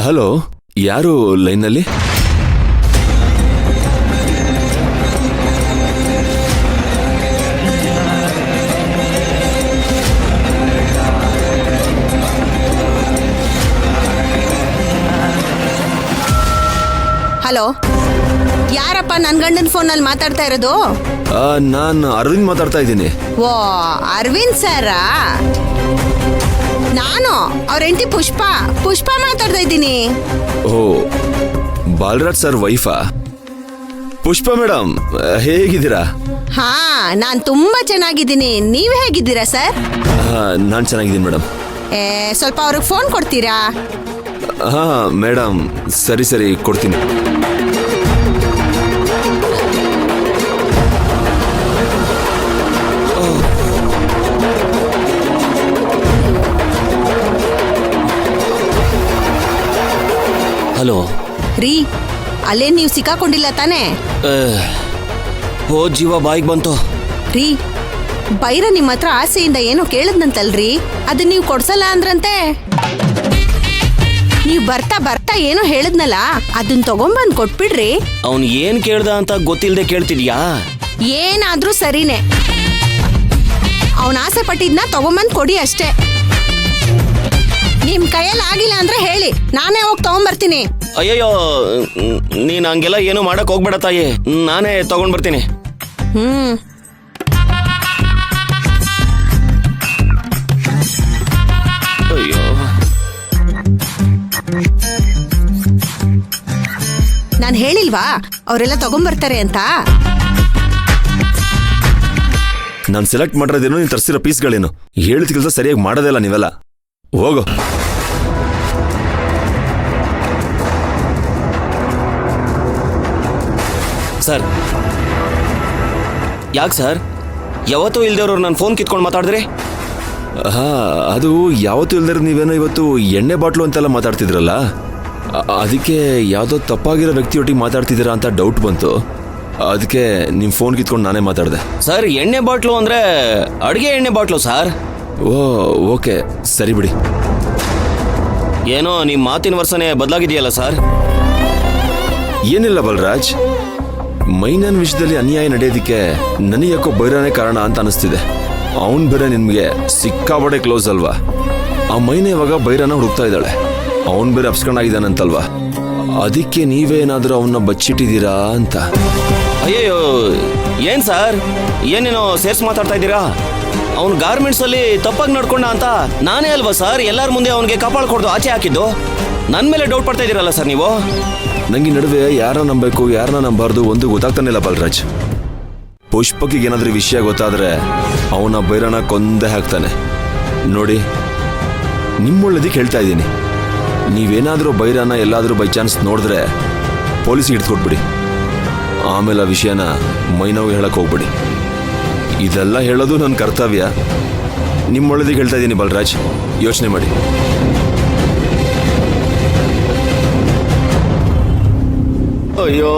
Hello, ಯಾರು ಲೈನ್ನಲ್ಲಿ? Hello, ಯಾರಪ್ಪ ನನ್ನ ಗಂಡನ ಫೋನಲ್ಲಿ ಮಾತಾಡ್ತಾ ಇರೋದು? ನಾನು ಅರವಿಂದ್ ಮಾತಾಡ್ತಾ ಇದ್ದೀನಿ. ಓ, ಅರವಿಂದ್ ಸರಾ? ನಾನು ಅವ್ರ ಹೆಂಡತಿ ಪುಷ್ಪ ಮಾತಾಡ್ತಾ ಇದ್ದೀನಿ. ಓ, ಬಾಲರಾಜ್ ಸರ್ ವೈಫಾ? ಪುಷ್ಪ ಮೇಡಮ್, ಹೇಗಿದ್ದೀರಾ? ಹಾ, ನಾನ್ ತುಂಬಾ ಚೆನ್ನಾಗಿದ್ದೀನಿ. ನೀವ್ ಹೇಗಿದ್ದೀರಾ ಸರ್? ನಾನು ಚೆನ್ನಾಗಿದ್ದೀನಿ ಮೇಡಮ್. ಸ್ವಲ್ಪ ಅವ್ರಿಗೆ ಫೋನ್ ಕೊಡ್ತೀರಾ? ಹಾ ಮೇಡಮ್, ಸರಿ ಕೊಡ್ತೀನಿ. ಹಲೋ ರೀ, ಅಲ್ಲೇ ನೀವು ಸಿಕ್ಕಾಕೊಂಡಿಲ್ಲ ತಾನೇ? ಓ ಜೀವ ಬಾಯಿಗೆ ಬಂತು. ರೀ, ಬೈರ ನಿಮ್ಮ ಹತ್ರ ಆಸೆಯಿಂದ ಏನೋ ಕೇಳದ್ನಂತಲ್ರಿ, ಅದನ್ನ ನೀವು ಕೊಡ್ಸಲ್ಲ ಅಂದ್ರಂತೆ. ನೀವು ಬರ್ತಾ ಏನೋ ಹೇಳದ್ನಲ್ಲ, ಅದನ್ನ ತಗೊಂಬಂದ್ ಕೊಟ್ಬಿಡ್ರಿ. ಅವನು ಏನ್ ಕೇಳ್ದ ಅಂತ ಗೊತ್ತಿಲ್ದೆ ಕೇಳ್ತಿದ್ಯಾ? ಏನಾದ್ರೂ ಸರಿನೇ, ಅವನ ಆಸೆ ಪಟ್ಟಿದ್ನ ತಗೊಂಬಂದ್ ಕೊಡಿ ಅಷ್ಟೇ. ನಿಮ್ ಕೈಯಲ್ಲಿ ಆಗಿಲ್ಲ ಅಂದ್ರೆ ಹೇಳಿ, ನಾನೇ ಹೋಗಿ ತಗೊಂಬರ್ತೀನಿ. ಅಯ್ಯಯ್ಯೋ, ನೀನ್ ಹಂಗೆಲ್ಲ ಏನು ಮಾಡಕ್ ಹೋಗ್ಬೇಡ ತಾಯಿ, ನಾನೇ ತಗೊಂಡ್ ಬರ್ತೀನಿ. ಅಯ್ಯೋ, ನಾನ್ ಹೇಳಿಲ್ವಾ ಅವರೆಲ್ಲ ತಗೊಂಬರ್ತಾರೆ ಅಂತ? ನಾನು ಸೆಲೆಕ್ಟ್ ಮಾಡಿರೋದೇನು, ನೀನು ತರಿಸಿರೋ ಪೀಸ್ಗಳೇನು? ಹೇಳಿದ ಕೆಲಸ ಸರಿಯಾಗಿ ಮಾಡೋದಿಲ್ಲ ನೀವೆಲ್ಲ. ಹೋಗೋ. ಸರ್, ಯಾಕೆ ಸರ್ ಯಾವತ್ತೂ ಇಲ್ದೇವ್ರು ನನ್ನ ಫೋನ್ ಕಿತ್ಕೊಂಡು ಮಾತಾಡಿದ್ರಿ? ಅದು ಯಾವತ್ತೂ ಇಲ್ದಿರ ನೀವೇನೋ ಇವತ್ತು ಎಣ್ಣೆ ಬಾಟ್ಲು ಅಂತೆಲ್ಲ ಮಾತಾಡ್ತಿದ್ರಲ್ಲ, ಅದಕ್ಕೆ ಯಾವುದೋ ತಪ್ಪಾಗಿರೋ ವ್ಯಕ್ತಿಯೊಟ್ಟಿಗೆ ಮಾತಾಡ್ತಿದ್ದೀರಾ ಅಂತ ಡೌಟ್ ಬಂತು. ಅದಕ್ಕೆ ನಿಮ್ಮ ಫೋನ್ ಕಿತ್ಕೊಂಡು ನಾನೇ ಮಾತಾಡಿದೆ. ಸರ್, ಎಣ್ಣೆ ಬಾಟ್ಲು ಅಂದ್ರೆ ಅಡುಗೆ ಎಣ್ಣೆ ಬಾಟ್ಲು ಸರ್. ಓ, ಓಕೆ, ಸರಿ ಬಿಡಿ. ಏನೋ ನಿಮ್ಮ ಮಾತಿನ ವರ್ಷನೇ ಬದಲಾಗಿದೆಯಲ್ಲ ಸರ್? ಏನಿಲ್ಲ ಬಲರಾಜ್, ಮೈನನ್ ವಿಷಯದಲ್ಲಿ ಅನ್ಯಾಯ ನಡೆಯೋದಕ್ಕೆ ನನಗೆ ಯಾಕೋ ಬೈರಾನೇ ಕಾರಣ ಅಂತ ಅನಿಸ್ತಿದೆ. ಅವನ್ ಬೇರೆ ನಿಮ್ಗೆ ಸಿಕ್ಕಾಬಡೆ ಕ್ಲೋಸ್ ಅಲ್ವಾ? ಆ ಮೈನ ಇವಾಗ ಬೈರಾನ ಹುಡುಕ್ತಾ ಇದ್ದಾಳೆ. ಅವನ್ ಬೇರೆ ಅಪ್ಸ್ಕೊಂಡಾಗಿದ್ದಾನಂತಲ್ವಾ? ಅದಕ್ಕೆ ನೀವೇನಾದ್ರೂ ಅವನ್ನ ಬಚ್ಚಿಟ್ಟಿದ್ದೀರಾ ಅಂತ. ಅಯ್ಯಯ್ಯೋ, ಏನ್ ಸರ್ ಏನೇನೋ ಸೇರ್ಸ್ ಮಾತಾಡ್ತಾ ಇದ್ದೀರಾ? ಅವ್ನು ಗಾರ್ಮೆಂಟ್ಸ್ ಅಲ್ಲಿ ತಪ್ಪಾಗಿ ನಡ್ಕೊಂಡ ಅಂತ ನಾನೇ ಅಲ್ವಾ ಸರ್ ಎಲ್ಲಾರ ಮುಂದೆ ಅವನಿಗೆ ಕಪಾಳ ಕೊಡ್ದು ಆಚೆ ಹಾಕಿದ್ದು? ನನ್ ಮೇಲೆ ಡೌಟ್ ಪಡ್ತಾ ಇದ್ದೀರಲ್ಲ ಸರ್ ನೀವು. ನಂಗೆ ನಡುವೆ ಯಾರನ್ನ ನಂಬಬೇಕು ಯಾರನ್ನ ನಂಬಾರ್ದು ಒಂದು ಗೊತ್ತಾಗ್ತಾನಿಲ್ಲ ಬಲರಾಜ್. ಪುಷ್ಪಕಿಗೆ ಏನಾದ್ರೂ ವಿಷಯ ಗೊತ್ತಾದ್ರೆ ಅವನ ಬೈರನ ಕೊಂದೇ ಹಾಕ್ತಾನೆ ನೋಡಿ. ನಿಮ್ಮೊಳ್ಳದಕ್ಕೆ ಹೇಳ್ತಾ ಇದ್ದೀನಿ, ನೀವೇನಾದ್ರೂ ಬೈರನ ಎಲ್ಲಾದ್ರೂ ಬೈ ಚಾನ್ಸ್ ನೋಡಿದ್ರೆ ಪೊಲೀಸಿಗೆ ಹಿಡ್ಕೊಟ್ಬಿಡಿ. ಆಮೇಲೆ ಆ ವಿಷಯನ ಮೈನವ್ಗೆ ಹೇಳಕ್ ಹೋಗ್ಬಿಡಿ. ಇದೆಲ್ಲ ಹೇಳೋದು ನನ್ನ ಕರ್ತವ್ಯ. ನಿಮ್ಮೊಳ್ಳದಿಗೆ ಹೇಳ್ತಾ ಇದ್ದೀನಿ ಬಲರಾಜ್, ಯೋಚನೆ ಮಾಡಿ. ಅಯ್ಯೋ,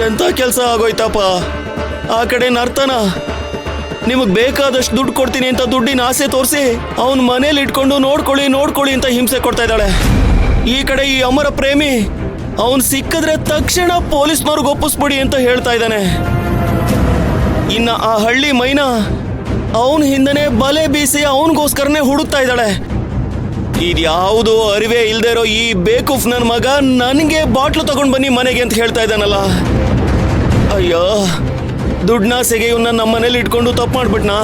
ಎಂತ ಕೆಲಸ ಆಗೋಯ್ತಪ್ಪ. ಆ ಕಡೆ ನರ್ತನ ನಿಮಗ್ ಬೇಕಾದಷ್ಟು ದುಡ್ಡು ಕೊಡ್ತೀನಿ ಅಂತ ದುಡ್ಡಿನ ಆಸೆ ತೋರಿಸಿ ಅವನ್ ಮನೇಲಿ ಇಟ್ಕೊಂಡು ನೋಡ್ಕೊಳ್ಳಿ ಅಂತ ಹಿಂಸೆ ಕೊಡ್ತಾ ಇದ್ದಾಳೆ. ಈ ಕಡೆ ಈ ಅಮರ ಪ್ರೇಮಿ ಅವನ್ ಸಿಕ್ಕಿದ್ರೆ ತಕ್ಷಣ ಪೊಲೀಸ್ನವ್ರಿಗೆ ಒಪ್ಪಿಸ್ಬಿಡಿ ಅಂತ ಹೇಳ್ತಾ ಇದ್ದಾನೆ. ಇನ್ನ ಆ ಹಳ್ಳಿ ಮೈನಾ ಅವನ್ ಹಿಂದನೆ ಬಲೆ ಬೀಸಿ ಅವನಿಗೋಸ್ಕರನೇ ಹುಡುಕ್ತಾ ಇದ್ದಾಳೆ. ಇದ್ಯಾವುದು ಅರಿವೇ ಇಲ್ದೇ ಇರೋ ಈ ಬೇಕೂಫ್ ನನ್ನ ಮಗ ನನಗೆ ಬಾಟ್ಲು ತಗೊಂಡ್ ಬನ್ನಿ ಮನೆಗೆ ಅಂತ ಹೇಳ್ತಾ ಇದ್ದಾನಲ್ಲ. ಅಯ್ಯೋ, ದುಡ್ಡಾಸೆಗೆ ಇವನ್ನ ನಮ್ಮ ಮನೇಲಿ ಇಟ್ಕೊಂಡು ತಪ್ಪು ಮಾಡ್ಬಿಟ್ನಾ?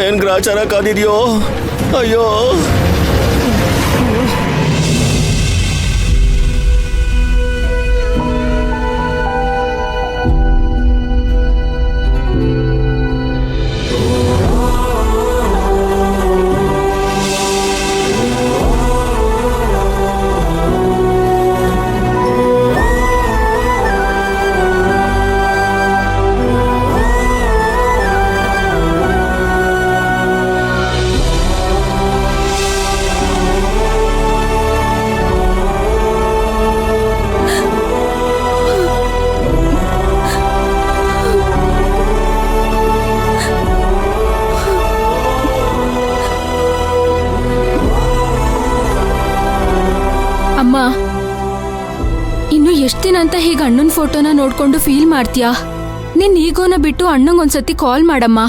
ಏನ್ ಗ್ರಾಚಾರ ಕಾದಿದ್ಯೋ. ಅಯ್ಯೋ, ಎಷ್ಟ್ ದಿನ ಅಂತ ಹೀಗೆ ಅಣ್ಣನ್ ಫೋಟೋನ ನೋಡ್ಕೊಂಡು ಫೀಲ್ ಮಾಡ್ತೀಯಾ? ನಿನ್ ಈಗೋನ ಬಿಟ್ಟು ಅಣ್ಣಂಗ್ ಒಂದ್ಸತಿ ಕಾಲ್ ಮಾಡಮ್ಮ.